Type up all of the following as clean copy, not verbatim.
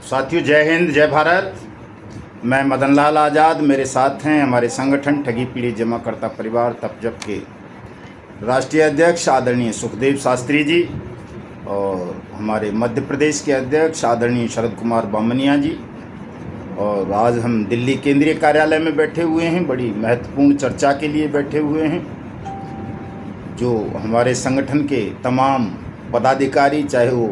साथियों, जय हिंद, जय भारत। मैं मदन लाल आज़ाद। मेरे साथ हैं हमारे संगठन ठगी पीड़ित जमाकर्ता परिवार तपजप के राष्ट्रीय अध्यक्ष आदरणीय सुखदेव शास्त्री जी और हमारे मध्य प्रदेश के अध्यक्ष आदरणीय शरद कुमार बामनिया जी। और आज हम दिल्ली केंद्रीय कार्यालय में बैठे हुए हैं, बड़ी महत्वपूर्ण चर्चा के लिए बैठे हुए हैं। जो हमारे संगठन के तमाम पदाधिकारी, चाहे वो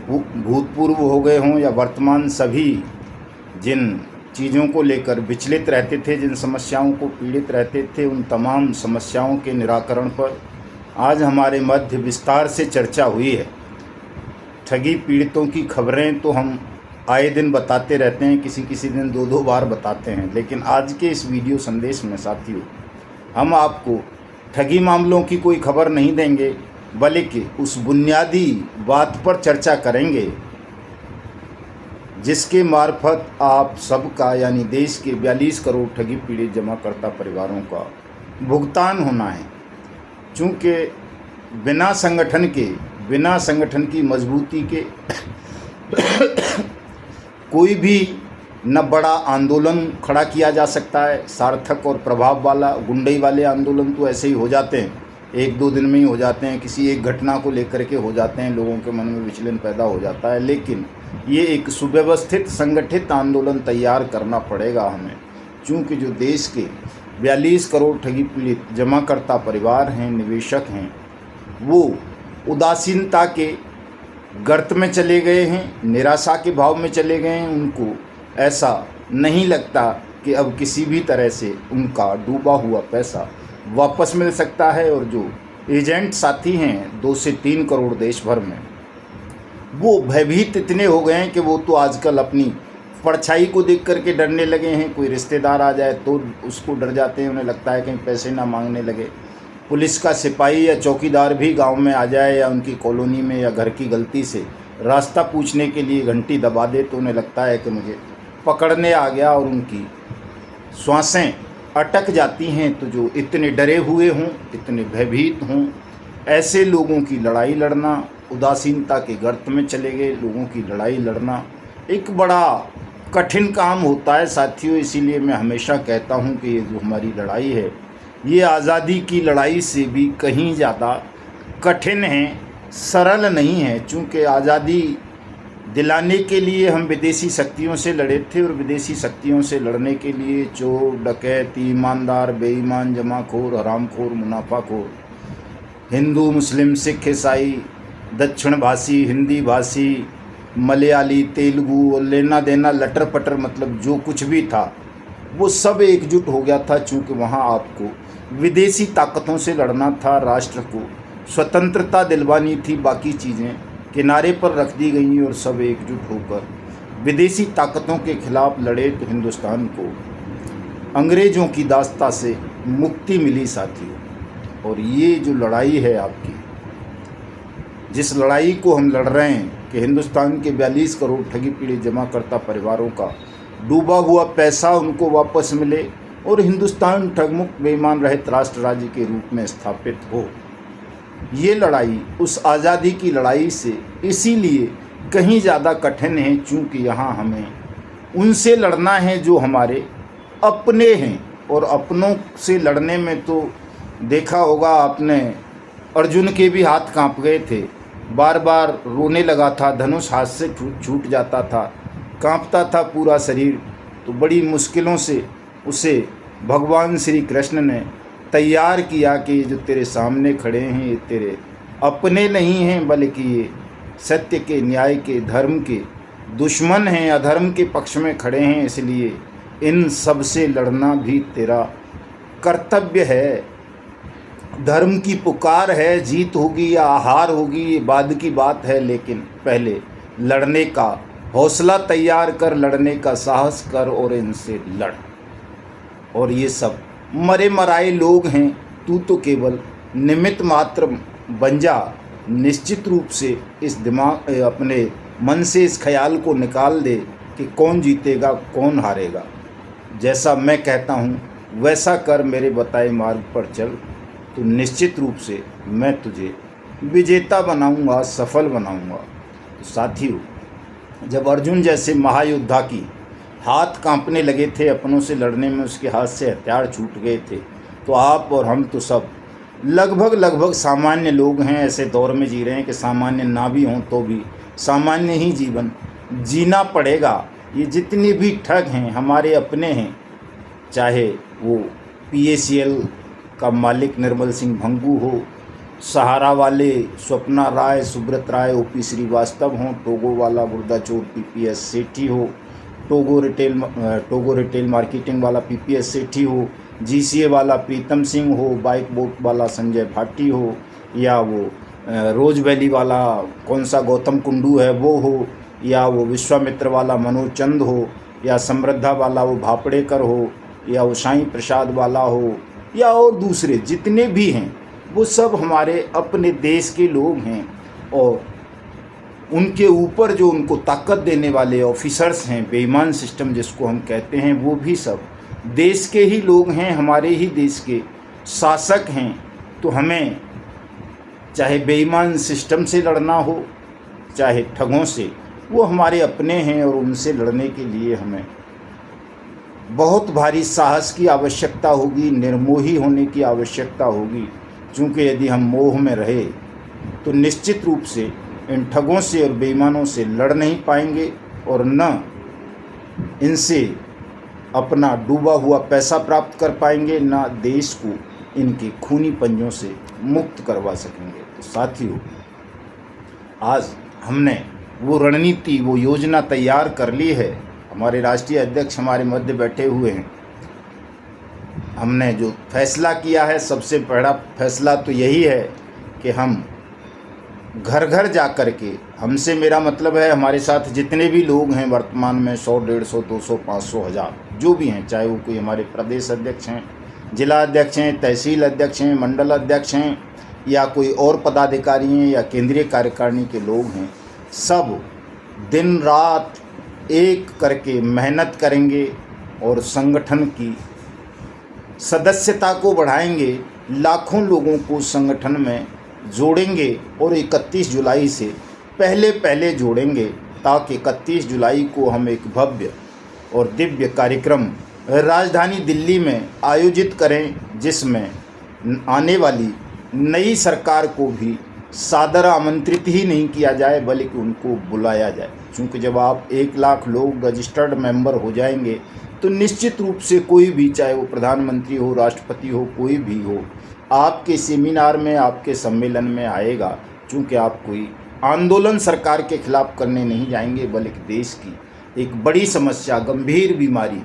भूतपूर्व हो गए हों या वर्तमान, सभी जिन चीज़ों को लेकर विचलित रहते थे, जिन समस्याओं को पीड़ित रहते थे, उन तमाम समस्याओं के निराकरण पर आज हमारे मध्य विस्तार से चर्चा हुई है। ठगी पीड़ितों की खबरें तो हम आए दिन बताते रहते हैं, किसी दिन दो बार बताते हैं, लेकिन आज के इस वीडियो संदेश में साथियों हम आपको ठगी मामलों की कोई खबर नहीं देंगे, बल्कि उस बुनियादी बात पर चर्चा करेंगे जिसके मार्फत आप सबका, यानी देश के 42 करोड़ ठगी पीड़ित जमाकर्ता परिवारों का भुगतान होना है। चूँकि बिना संगठन की मजबूती के कोई भी न बड़ा आंदोलन खड़ा किया जा सकता है। सार्थक और प्रभाव वाला गुंडई वाले आंदोलन तो ऐसे ही हो जाते हैं, 1-2 दिन में ही हो जाते हैं, किसी एक घटना को लेकर के हो जाते हैं, लोगों के मन में विचलन पैदा हो जाता है। लेकिन ये एक सुव्यवस्थित संगठित आंदोलन तैयार करना पड़ेगा हमें, क्योंकि जो देश के 42 करोड़ ठगी पीड़ित जमाकर्ता परिवार हैं, निवेशक हैं, वो उदासीनता के गर्त में चले गए हैं, निराशा के भाव में चले गए हैं। उनको ऐसा नहीं लगता कि अब किसी भी तरह से उनका डूबा हुआ पैसा वापस मिल सकता है। और जो एजेंट साथी हैं 2 से 3 करोड़ देश भर में, वो भयभीत इतने हो गए हैं कि वो तो आजकल अपनी परछाई को देख करके डरने लगे हैं। कोई रिश्तेदार आ जाए तो उसको डर जाते हैं, उन्हें लगता है कहीं पैसे ना मांगने लगे। पुलिस का सिपाही या चौकीदार भी गांव में आ जाए या उनकी कॉलोनी में या घर की गलती से रास्ता पूछने के लिए घंटी दबा दे तो उन्हें लगता है कि मुझे पकड़ने आ गया, और उनकी श्वासें अटक जाती हैं। तो जो इतने डरे हुए हों, इतने भयभीत हों, ऐसे लोगों की लड़ाई लड़ना, उदासीनता के गर्त में चले गए लोगों की लड़ाई लड़ना एक बड़ा कठिन काम होता है साथियों। इसीलिए मैं हमेशा कहता हूं कि ये जो हमारी लड़ाई है, ये आज़ादी की लड़ाई से भी कहीं ज़्यादा कठिन है, सरल नहीं है। चूँकि आज़ादी दिलाने के लिए हम विदेशी शक्तियों से लड़े थे, और विदेशी शक्तियों से लड़ने के लिए चोर, डकैत, ईमानदार, बेईमान, जमाखोर, हरामखोर, मुनाफाखोर, हिंदू, मुस्लिम, सिख, ईसाई, दक्षिण भाषी, हिंदी भाषी, मलयाली, तेलुगु, और लेना देना लटर पटर, मतलब जो कुछ भी था वो सब एकजुट हो गया था। चूँकि वहाँ आपको विदेशी ताकतों से लड़ना था, राष्ट्र को स्वतंत्रता दिलवानी थी, बाकी चीज़ें किनारे पर रख दी गई और सब एकजुट होकर विदेशी ताकतों के खिलाफ लड़े तो हिंदुस्तान को अंग्रेज़ों की दास्ता से मुक्ति मिली साथियों। और ये जो लड़ाई है आपकी, जिस लड़ाई को हम लड़ रहे हैं कि हिंदुस्तान के 42 करोड़ ठगी पीड़ित जमाकर्ता परिवारों का डूबा हुआ पैसा उनको वापस मिले और हिंदुस्तान ठगमुक्त बेईमान रहित राष्ट्र राज्य के रूप में स्थापित हो, ये लड़ाई उस आज़ादी की लड़ाई से इसीलिए कहीं ज़्यादा कठिन है, चूँकि यहाँ हमें उनसे लड़ना है जो हमारे अपने हैं। और अपनों से लड़ने में तो देखा होगा आपने, अर्जुन के भी हाथ कांप गए थे, बार बार रोने लगा था, धनुष हाथ से छूट जाता था, कांपता था पूरा शरीर। तो बड़ी मुश्किलों से उसे भगवान श्री कृष्ण ने तैयार किया कि ये जो तेरे सामने खड़े हैं ये तेरे अपने नहीं हैं, बल्कि ये सत्य के, न्याय के, धर्म के दुश्मन हैं, अधर्म के पक्ष में खड़े हैं। इसलिए इन सब से लड़ना भी तेरा कर्तव्य है। धर्म की पुकार है, जीत होगी या हार होगी ये बाद की बात है, लेकिन पहले लड़ने का हौसला तैयार कर, लड़ने का साहस कर और इनसे लड़। और ये सब मरे मराए लोग हैं, तू तो केवल निमित्त मात्र बन जा। निश्चित रूप से इस दिमाग, अपने मन से इस ख्याल को निकाल दे कि कौन जीतेगा कौन हारेगा। जैसा मैं कहता हूँ वैसा कर, मेरे बताए मार्ग पर चल, तो निश्चित रूप से मैं तुझे विजेता बनाऊंगा, सफल बनाऊंगा। तो साथियों, जब अर्जुन जैसे महायोद्धा की हाथ कांपने लगे थे अपनों से लड़ने में, उसके हाथ से हथियार छूट गए थे, तो आप और हम तो सब लगभग सामान्य लोग हैं। ऐसे दौर में जी रहे हैं कि सामान्य ना भी हों तो भी सामान्य ही जीवन जीना पड़ेगा। ये जितने भी ठग हैं हमारे अपने हैं, चाहे वो PACL का मालिक निर्मल सिंह भंगू हो, सहारा वाले स्वप्ना राय, सुब्रत राय, OP श्रीवास्तव हों, टोगो वाला गुर्दाचोर PPS सेठी हो, टोगो रिटेल मार्केटिंग वाला PPS सेठी हो, GCA वाला प्रीतम सिंह हो, बाइक बोट वाला संजय भाटी हो, या वो रोज वैली वाला कौन सा गौतम कुंडू है वो हो, या वो विश्वामित्र वाला मनोज चंद हो, या समृद्धा वाला वो भापड़ेकर हो, या वो साईं प्रसाद वाला हो, या और दूसरे जितने भी हैं, वो सब हमारे अपने देश के लोग हैं। और उनके ऊपर जो उनको ताकत देने वाले ऑफिसर्स हैं, बेईमान सिस्टम जिसको हम कहते हैं, वो भी सब देश के ही लोग हैं, हमारे ही देश के शासक हैं। तो हमें चाहे बेईमान सिस्टम से लड़ना हो, चाहे ठगों से, वो हमारे अपने हैं और उनसे लड़ने के लिए हमें बहुत भारी साहस की आवश्यकता होगी, निर्मोही होने की आवश्यकता होगी। क्योंकि यदि हम मोह में रहे तो निश्चित रूप से इन ठगों से और बेईमानों से लड़ नहीं पाएंगे और न इनसे अपना डूबा हुआ पैसा प्राप्त कर पाएंगे, न देश को इनके खूनी पंजों से मुक्त करवा सकेंगे। तो साथियों, आज हमने वो रणनीति, वो योजना तैयार कर ली है। हमारे राष्ट्रीय अध्यक्ष हमारे मध्य बैठे हुए हैं। हमने जो फैसला किया है, सबसे बड़ा फैसला तो यही है कि हम घर घर जा कर के, हमसे मेरा मतलब है हमारे साथ जितने भी लोग हैं वर्तमान में 100, 150, 200, 500, 1000 जो भी हैं, चाहे वो कोई हमारे प्रदेश अध्यक्ष हैं, जिला अध्यक्ष हैं, तहसील अध्यक्ष हैं, मंडल अध्यक्ष हैं, या कोई और पदाधिकारी हैं, या केंद्रीय कार्यकारिणी के लोग हैं, सब दिन रात एक करके मेहनत करेंगे और संगठन की सदस्यता को बढ़ाएंगे, लाखों लोगों को संगठन में जोड़ेंगे और 31 जुलाई से पहले जोड़ेंगे, ताकि 31 जुलाई को हम एक भव्य और दिव्य कार्यक्रम राजधानी दिल्ली में आयोजित करें, जिसमें आने वाली नई सरकार को भी सादर आमंत्रित ही नहीं किया जाए, बल्कि उनको बुलाया जाए। क्योंकि जब आप 1 लाख लोग रजिस्टर्ड मेंबर हो जाएंगे तो निश्चित रूप से कोई भी, चाहे वो प्रधानमंत्री हो, राष्ट्रपति हो, कोई भी हो, आपके सेमिनार में, आपके सम्मेलन में आएगा। क्योंकि आप कोई आंदोलन सरकार के खिलाफ करने नहीं जाएंगे, बल्कि देश की एक बड़ी समस्या, गंभीर बीमारी,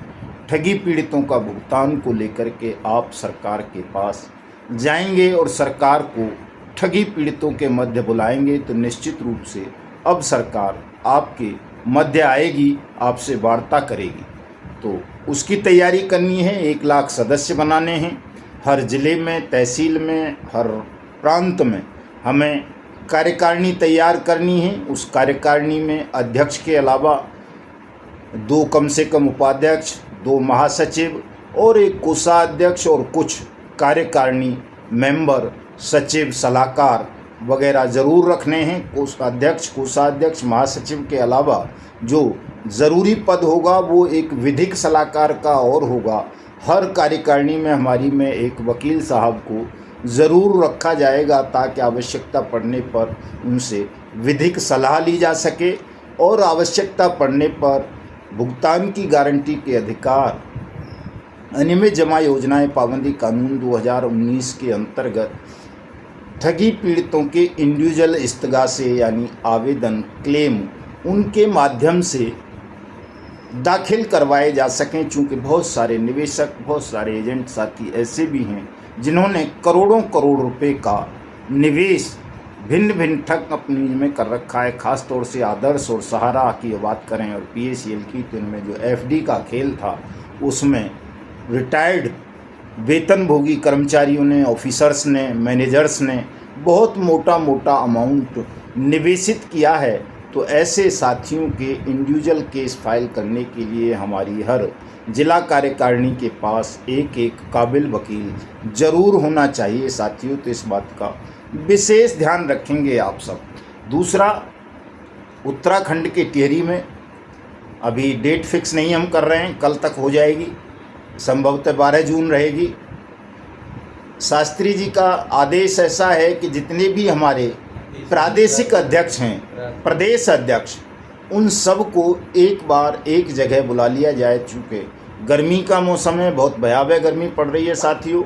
ठगी पीड़ितों का भुगतान को लेकर के आप सरकार के पास जाएंगे और सरकार को ठगी पीड़ितों के मध्य बुलाएंगे। तो निश्चित रूप से अब सरकार आपके मध्य आएगी, आपसे वार्ता करेगी। तो उसकी तैयारी करनी है। 1 लाख सदस्य बनाने हैं। हर ज़िले में, तहसील में, हर प्रांत में हमें कार्यकारिणी तैयार करनी है। उस कार्यकारिणी में अध्यक्ष के अलावा 2 कम से कम उपाध्यक्ष, 2 महासचिव और 1 कोषाध्यक्ष और कुछ कार्यकारिणी मेंबर, सचिव, सलाहकार वगैरह ज़रूर रखने हैं। कोषाध्यक्ष, कोषाध्यक्ष, महासचिव के अलावा जो ज़रूरी पद होगा वो एक विधिक सलाहकार का और होगा। हर कार्यकारिणी में हमारी में एक वकील साहब को ज़रूर रखा जाएगा, ताकि आवश्यकता पड़ने पर उनसे विधिक सलाह ली जा सके और आवश्यकता पड़ने पर भुगतान की गारंटी के अधिकार अनियमित जमा योजनाएं पाबंदी कानून 2019 के अंतर्गत ठगी पीड़ितों के इंडिविजुअल इस्तगासे यानी आवेदन, क्लेम उनके माध्यम से दाखिल करवाए जा सकें। चूँकि बहुत सारे निवेशक, बहुत सारे एजेंट साथी ऐसे भी हैं जिन्होंने करोड़ों करोड़ रुपए का निवेश भिन्न भिन्न ठग कंपनी में कर रखा है। ख़ास तौर से आदर्श और सहारा की बात करें और PACL की, तो इनमें जो FD का खेल था उसमें रिटायर्ड वेतनभोगी कर्मचारियों ने, ऑफिसर्स ने, मैनेजर्स ने बहुत मोटा अमाउंट निवेशित किया है। तो ऐसे साथियों के इंडिविजुअल केस फाइल करने के लिए हमारी हर जिला कार्यकारिणी के पास एक काबिल वकील ज़रूर होना चाहिए साथियों। तो इस बात का विशेष ध्यान रखेंगे आप सब। दूसरा, उत्तराखंड के टिहरी में। अभी डेट फिक्स नहीं हम कर रहे हैं, कल तक हो जाएगी, संभवतः 12 जून रहेगी। शास्त्री जी का आदेश ऐसा है कि जितने भी हमारे प्रादेशिक अध्यक्ष हैं, प्रदेश अध्यक्ष, उन सब को एक बार एक जगह बुला लिया जाए। चूँकि गर्मी का मौसम है, बहुत भयावह गर्मी पड़ रही है साथियों,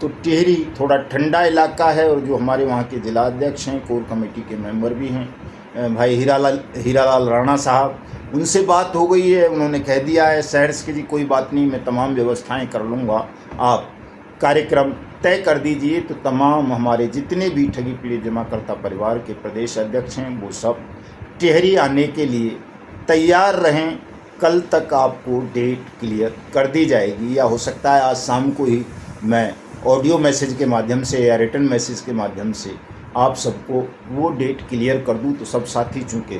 तो टिहरी थोड़ा ठंडा इलाका है। और जो हमारे वहाँ के जिला अध्यक्ष हैं, कोर कमेटी के मेंबर भी हैं, भाई हीरालाल राणा साहब, उनसे बात हो गई है। उन्होंने कह दिया है शहर्स की जी कोई बात नहीं, मैं तमाम व्यवस्थाएं कर लूँगा, आप कार्यक्रम तय कर दीजिए। तो तमाम हमारे जितने भी ठगी पीड़ित जमाकर्ता परिवार के प्रदेश अध्यक्ष हैं, वो सब टिहरी आने के लिए तैयार रहें। कल तक आपको डेट क्लियर कर दी जाएगी, या हो सकता है आज शाम को ही मैं ऑडियो मैसेज के माध्यम से या रिटन मैसेज के माध्यम से आप सबको वो डेट क्लियर कर दूं। तो सब साथी, चूँकि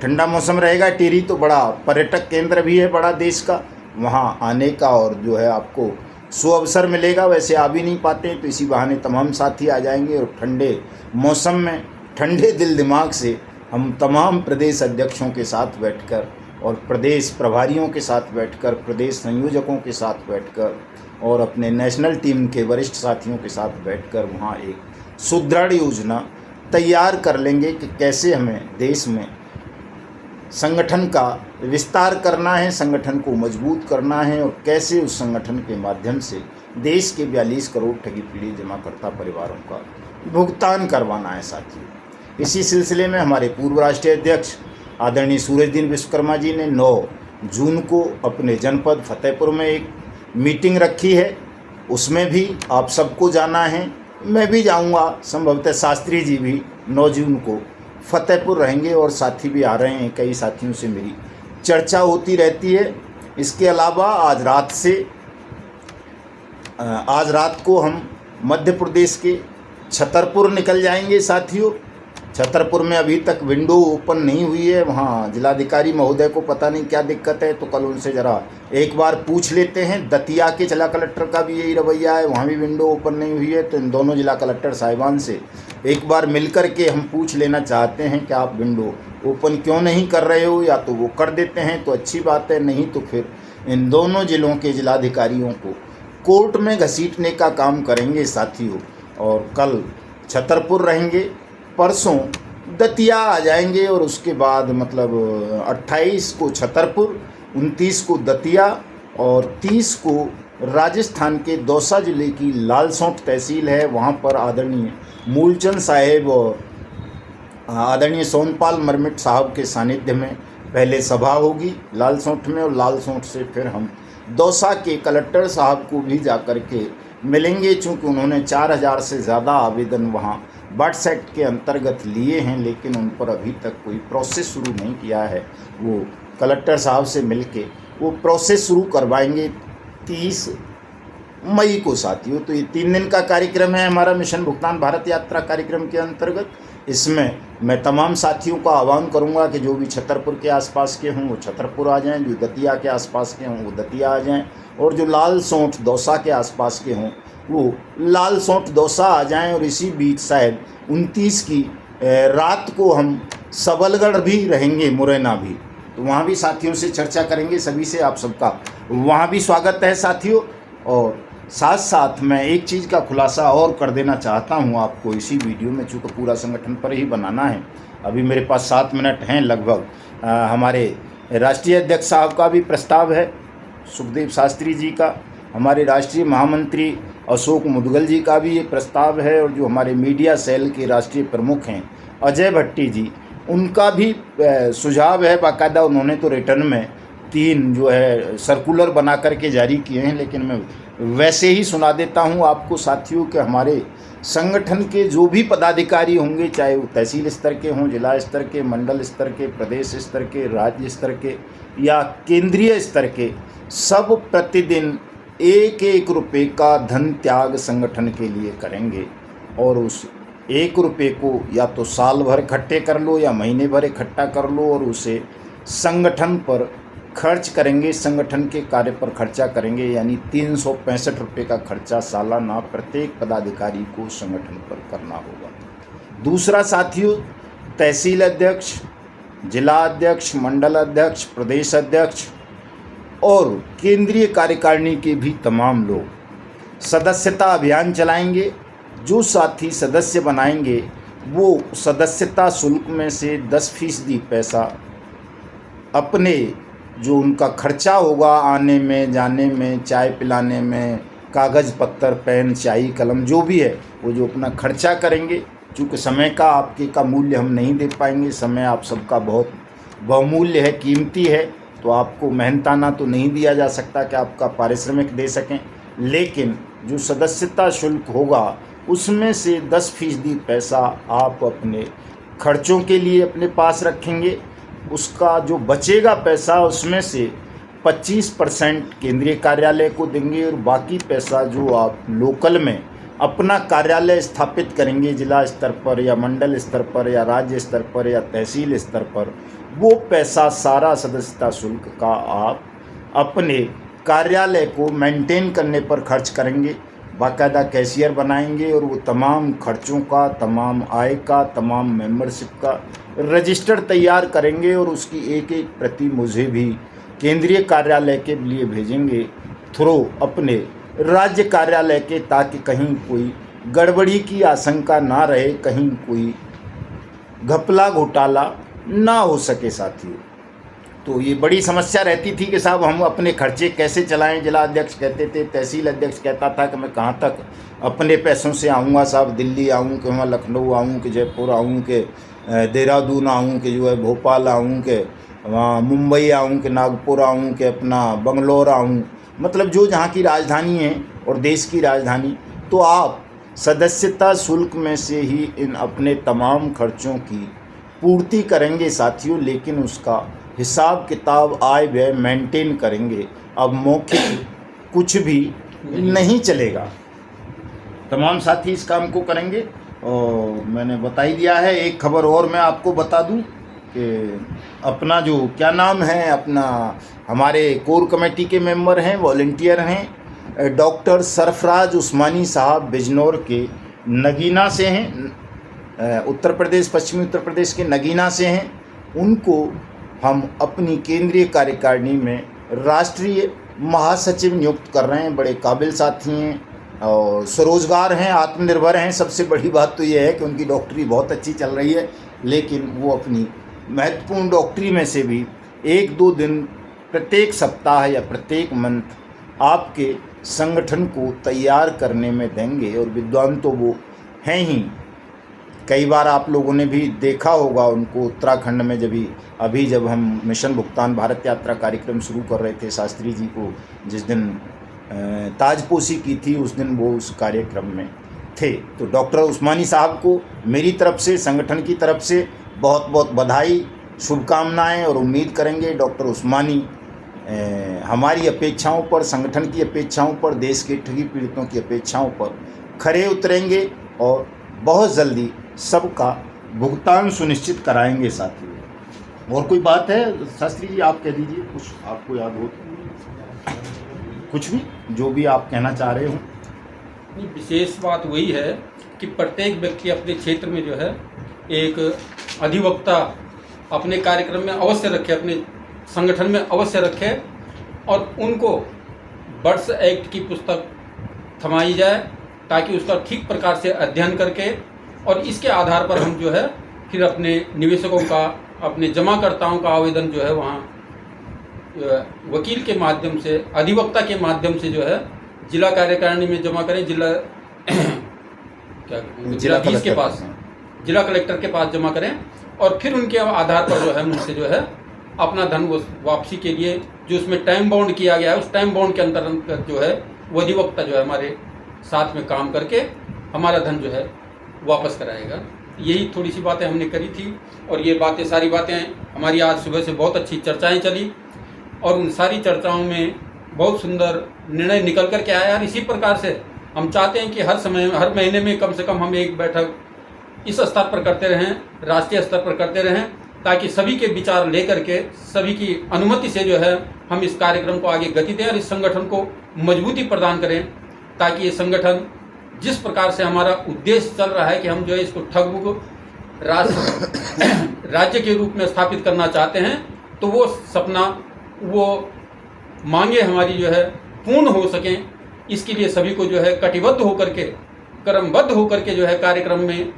ठंडा मौसम रहेगा, टिहरी तो बड़ा पर्यटक केंद्र भी है बड़ा देश का, वहाँ आने का और जो है आपको सुअवसर मिलेगा। वैसे आ भी नहीं पाते, तो इसी बहाने तमाम साथी आ जाएंगे। और ठंडे मौसम में ठंडे दिल दिमाग से हम तमाम प्रदेश अध्यक्षों के साथ बैठकर और प्रदेश प्रभारियों के साथ बैठकर, प्रदेश संयोजकों के साथ बैठकर और अपने नेशनल टीम के वरिष्ठ साथियों के साथ बैठकर वहाँ एक सुदृढ़ योजना तैयार कर लेंगे कि कैसे हमें देश में संगठन का विस्तार करना है, संगठन को मजबूत करना है, और कैसे उस संगठन के माध्यम से देश के 42 करोड़ ठगी पीड़ित जमाकर्ता परिवारों का भुगतान करवाना है साथियों। इसी सिलसिले में हमारे पूर्व राष्ट्रीय अध्यक्ष आदरणीय सूरजदीन विश्वकर्मा जी ने 9 जून को अपने जनपद फतेहपुर में एक मीटिंग रखी है। उसमें भी आप सबको जाना है, मैं भी जाऊंगा, संभवतः शास्त्री जी भी 9 जून को फतेहपुर रहेंगे और साथी भी आ रहे हैं। कई साथियों से मेरी चर्चा होती रहती है। इसके अलावा आज रात को हम मध्य प्रदेश के छतरपुर निकल जाएंगे साथियों। छतरपुर में अभी तक विंडो ओपन नहीं हुई है, वहाँ जिलाधिकारी महोदय को पता नहीं क्या दिक्कत है, तो कल उनसे ज़रा एक बार पूछ लेते हैं। दतिया के जिला कलेक्टर का भी यही रवैया है, वहाँ भी विंडो ओपन नहीं हुई है, तो इन दोनों जिला कलेक्टर साहिबान से एक बार मिलकर के हम पूछ लेना चाहते हैं कि आप विंडो ओपन क्यों नहीं कर रहे हो, या तो वो कर देते हैं तो अच्छी बात है, नहीं तो फिर इन दोनों जिलों के जिलाधिकारियों को कोर्ट में घसीटने का काम करेंगे साथियों। और कल छतरपुर रहेंगे, परसों दतिया आ जाएंगे, और उसके बाद मतलब 28 को छतरपुर, 29 को दतिया और 30 को राजस्थान के दौसा जिले की लालसोट तहसील है, वहाँ पर आदरणीय मूलचंद साहेब और आदरणीय सोनपाल मरमिट साहब के सानिध्य में पहले सभा होगी लालसोट में, और लालसोट से फिर हम दौसा के कलेक्टर साहब को भी जाकर के मिलेंगे। चूँकि उन्होंने 4000 से ज़्यादा आवेदन वहाँ बर्ड्स एक्ट के अंतर्गत लिए हैं, लेकिन उन पर अभी तक कोई प्रोसेस शुरू नहीं किया है। वो कलेक्टर साहब से मिलके वो प्रोसेस शुरू करवाएंगे 30 मई को साथियों। तो ये 3 दिन का कार्यक्रम है हमारा मिशन भुगतान भारत यात्रा कार्यक्रम के अंतर्गत। इसमें मैं तमाम साथियों का आह्वान करूंगा कि जो भी छतरपुर के आसपास के हों वो छतरपुर आ जाएं, जो दतिया के आसपास के हों वो दतिया आ जाएं, और जो लालसोट दौसा के आसपास के हों वो लालसोट दौसा आ जाएं। और इसी बीच शायद 29 की रात को हम सबलगढ़ भी रहेंगे, मुरैना भी, तो वहाँ भी साथियों से चर्चा करेंगे। सभी से आप सबका वहाँ भी स्वागत है साथियों। और साथ साथ मैं एक चीज़ का खुलासा और कर देना चाहता हूँ आपको इसी वीडियो में, चूँकि पूरा संगठन पर ही बनाना है। अभी मेरे पास 7 मिनट हैं लगभग। हमारे राष्ट्रीय अध्यक्ष साहब का भी प्रस्ताव है, सुखदेव शास्त्री जी का, हमारे राष्ट्रीय महामंत्री अशोक मुदगल जी का भी ये प्रस्ताव है, और जो हमारे मीडिया सेल के राष्ट्रीय प्रमुख हैं अजय भट्टी जी, उनका भी सुझाव है। बाकायदा उन्होंने तो रिटर्न में 3 जो है सर्कुलर बना करके जारी किए हैं, लेकिन मैं वैसे ही सुना देता हूं आपको साथियों कि हमारे संगठन के जो भी पदाधिकारी होंगे, चाहे वो तहसील स्तर के हों, जिला स्तर के, मंडल स्तर के, प्रदेश स्तर के, राज्य स्तर के या केंद्रीय स्तर के, सब प्रतिदिन 1-1 रुपये का धन त्याग संगठन के लिए करेंगे। और उस 1 रुपये को या तो साल भर इकट्ठे कर लो या महीने भर इकट्ठा कर लो, और उसे संगठन पर खर्च करेंगे, संगठन के कार्य पर खर्चा करेंगे। यानी 365 रुपये का खर्चा सालाना प्रत्येक पदाधिकारी को संगठन पर करना होगा। दूसरा साथियों, तहसील अध्यक्ष, जिला अध्यक्ष, मंडल अध्यक्ष, प्रदेश अध्यक्ष और केंद्रीय कार्यकारिणी के भी तमाम लोग सदस्यता अभियान चलाएंगे। जो साथी सदस्य बनाएंगे वो सदस्यता शुल्क में से 10% पैसा अपने जो उनका खर्चा होगा, आने में, जाने में, चाय पिलाने में, कागज़ पत्तर, पेन, स्याही, कलम जो भी है, वो जो अपना खर्चा करेंगे। चूँकि समय का आपके का मूल्य हम नहीं दे पाएंगे, समय आप सबका बहुत बहुमूल्य है, कीमती है, तो आपको मेहनताना तो नहीं दिया जा सकता कि आपका पारिश्रमिक दे सकें। लेकिन जो सदस्यता शुल्क होगा उसमें से 10% पैसा आप अपने खर्चों के लिए अपने पास रखेंगे। उसका जो बचेगा पैसा उसमें से 25% केंद्रीय कार्यालय को देंगे और बाकी पैसा जो आप लोकल में अपना कार्यालय स्थापित करेंगे, जिला स्तर पर या मंडल स्तर पर या राज्य स्तर पर या तहसील स्तर पर, वो पैसा सारा सदस्यता शुल्क का आप अपने कार्यालय को मेंटेन करने पर खर्च करेंगे। बाकायदा कैशियर बनाएंगे और वो तमाम खर्चों का, तमाम आय का, तमाम मेंबरशिप का रजिस्टर तैयार करेंगे और उसकी एक एक प्रति मुझे भी केंद्रीय कार्यालय के लिए भेजेंगे थ्रू अपने राज्य कार्यालय के, ताकि कहीं कोई गड़बड़ी की आशंका ना रहे, कहीं कोई घपला घोटाला ना हो सके साथियों। तो ये बड़ी समस्या रहती थी कि साहब हम अपने खर्चे कैसे चलाएं। जिला अध्यक्ष कहते थे, तहसील अध्यक्ष कहता था कि मैं कहाँ तक अपने पैसों से आऊँगा साहब, दिल्ली आऊँ कि वहाँ लखनऊ आऊँ कि जयपुर आऊँ कि देहरादून आऊँ कि जो है भोपाल आऊँ कि वहाँ मुंबई आऊँ कि नागपुर आऊँ कि अपना बंगलोर आऊँ, मतलब जो जहाँ की राजधानी है और देश की राजधानी। तो आप सदस्यता शुल्क में से ही इन अपने तमाम खर्चों की पूर्ति करेंगे साथियों, लेकिन उसका हिसाब किताब, आय व्यय मेंटेन करेंगे। अब मौखिक कुछ भी नहीं चलेगा। तमाम साथी इस काम को करेंगे और मैंने बता ही दिया है। एक खबर और मैं आपको बता दूं कि अपना जो क्या नाम है, अपना हमारे कोर कमेटी के मेंबर हैं, वॉलंटियर हैं, डॉक्टर सरफराज उस्मानी साहब बिजनौर के नगीना से हैं, उत्तर प्रदेश, पश्चिमी उत्तर प्रदेश के नगीना से हैं। उनको हम अपनी केंद्रीय कार्यकारिणी में राष्ट्रीय महासचिव नियुक्त कर रहे हैं। बड़े काबिल साथी हैं और स्वरोजगार हैं, आत्मनिर्भर हैं। सबसे बड़ी बात तो ये है कि उनकी डॉक्टरी बहुत अच्छी चल रही है, लेकिन वो अपनी महत्वपूर्ण डॉक्टरी में से भी 1-2 दिन प्रत्येक सप्ताह या प्रत्येक मंथ आपके संगठन को तैयार करने में देंगे। और विद्वान तो वो हैं ही। कई बार आप लोगों ने भी देखा होगा उनको उत्तराखंड में, जब हम मिशन भुगतान भारत यात्रा कार्यक्रम शुरू कर रहे थे, शास्त्री जी को जिस दिन ताजपोशी की थी उस दिन वो उस कार्यक्रम में थे। तो डॉक्टर उस्मानी साहब को मेरी तरफ से, संगठन की तरफ से बहुत बहुत बधाई, शुभकामनाएं, और उम्मीद करेंगे डॉक्टर उस्मानी हमारी अपेक्षाओं पर, संगठन की अपेक्षाओं पर, देश के ठगी पीड़ितों की अपेक्षाओं पर खरे उतरेंगे और बहुत जल्दी सबका भुगतान सुनिश्चित कराएंगे साथियों। और कोई बात है शास्त्री जी, आप कह दीजिए, कुछ आपको याद हो, कुछ भी जो भी आप कहना चाह रहे हो। विशेष बात वही है कि प्रत्येक व्यक्ति अपने क्षेत्र में जो है एक अधिवक्ता अपने कार्यक्रम में अवश्य रखे, अपने संगठन में अवश्य रखे और उनको बर्ड्स एक्ट की पुस्तक थमाई जाए, ताकि उसका ठीक प्रकार से अध्ययन करके और इसके आधार पर हम जो है फिर अपने निवेशकों का, अपने जमाकर्ताओं का आवेदन जो है वहाँ वकील के माध्यम से, अधिवक्ता के माध्यम से जो है जिला कार्यकारिणी में जमा करें, जिलाधीश के पास, जिला कलेक्टर के पास जमा करें और फिर उनके आधार पर जो है उनसे जो है अपना धन वापसी के लिए जो उसमें टाइम बाउंड किया गया है, उस टाइम बाउंड के अंतर्गत जो है वो अधिवक्ता जो है हमारे साथ में काम करके हमारा धन जो है वापस कराएगा। यही थोड़ी सी बातें हमने करी थी और ये बातें, सारी बातें हमारी आज सुबह से बहुत अच्छी चर्चाएं चली और उन सारी चर्चाओं में बहुत सुंदर निर्णय निकल कर के आया। और इसी प्रकार से हम चाहते हैं कि हर महीने में कम से कम हम एक बैठक इस स्तर पर करते रहें, राष्ट्रीय स्तर पर करते रहें, ताकि सभी के विचार लेकर के, सभी की अनुमति से जो है हम इस कार्यक्रम को आगे गति दें और इस संगठन को मजबूती प्रदान करें, ताकि ये संगठन जिस प्रकार से हमारा उद्देश्य चल रहा है कि हम जो है इसको राज्य के रूप में स्थापित करना चाहते हैं, तो वो सपना, वो मांगे हमारी जो है पूर्ण हो सकें, इसके लिए सभी को जो है कटिबद्ध होकर के, क्रमबद्ध होकर के जो है कार्यक्रम में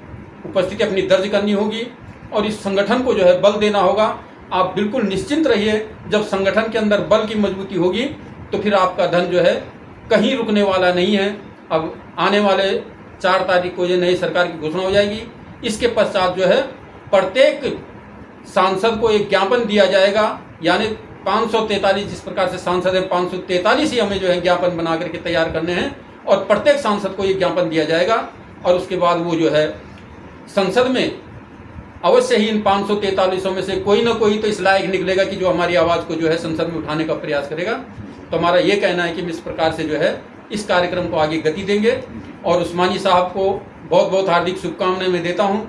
उपस्थिति अपनी दर्ज करनी होगी और इस संगठन को जो है बल देना होगा। आप बिल्कुल निश्चिंत रहिए, जब संगठन के अंदर बल की मजबूती होगी तो फिर आपका धन जो है कहीं रुकने वाला नहीं है। अब आने वाले 4 तारीख को ये नई सरकार की घोषणा हो जाएगी। इसके पश्चात जो है प्रत्येक सांसद को एक ज्ञापन दिया जाएगा, यानी 543 जिस प्रकार से सांसद हैं 543 ही हमें जो है ज्ञापन बना करके तैयार करने हैं और प्रत्येक सांसद को ये ज्ञापन दिया जाएगा और उसके बाद वो जो है संसद में अवश्य ही इन 543 में से कोई ना कोई तो इस लायक निकलेगा कि जो हमारी आवाज़ को जो है संसद में उठाने का प्रयास करेगा। तो हमारा ये कहना है कि इस प्रकार से जो है इस कार्यक्रम को आगे गति देंगे और उस्मानी साहब को बहुत बहुत हार्दिक शुभकामनाएं मैं देता हूँ।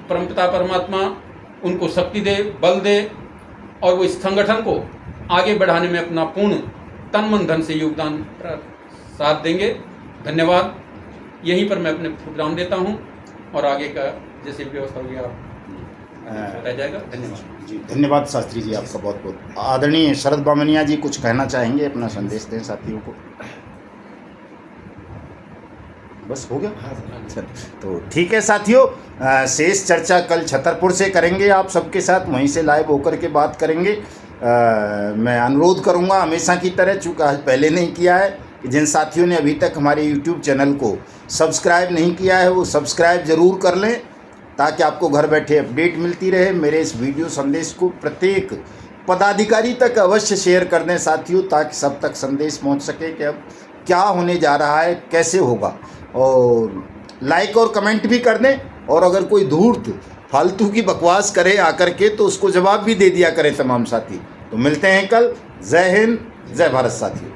परमपिता परमात्मा उनको शक्ति दे, बल दे और वो इस संगठन को आगे बढ़ाने में अपना पूर्ण तन मन धन से योगदान साथ देंगे। धन्यवाद। यहीं पर मैं अपने प्रोग्राम देता हूँ और आगे का जैसे व्यवस्था होगी आप बताया जाएगा। धन्यवाद जी। धन्यवाद शास्त्री जी, आपका बहुत बहुत। आदरणीय शरद बामनिया जी कुछ कहना चाहेंगे, अपना संदेश दें साथियों को। बस हो गया। तो ठीक है साथियों, शेष चर्चा कल छतरपुर से करेंगे, आप सबके साथ वहीं से लाइव होकर के बात करेंगे। मैं अनुरोध करूंगा हमेशा की तरह, चूँकि आज पहले नहीं किया है, कि जिन साथियों ने अभी तक हमारे YouTube चैनल को सब्सक्राइब नहीं किया है वो सब्सक्राइब ज़रूर कर लें, ताकि आपको घर बैठे अपडेट मिलती रहे। मेरे इस वीडियो संदेश को प्रत्येक पदाधिकारी तक अवश्य शेयर कर दें साथियों, ताकि सब तक संदेश पहुंच सके कि अब क्या होने जा रहा है, कैसे होगा। और लाइक और कमेंट भी कर दें, और अगर कोई धूर्त फालतू की बकवास करे आकर के तो उसको जवाब भी दे दिया करें तमाम साथी। तो मिलते हैं कल। जय हिंद, जय भारत साथियों।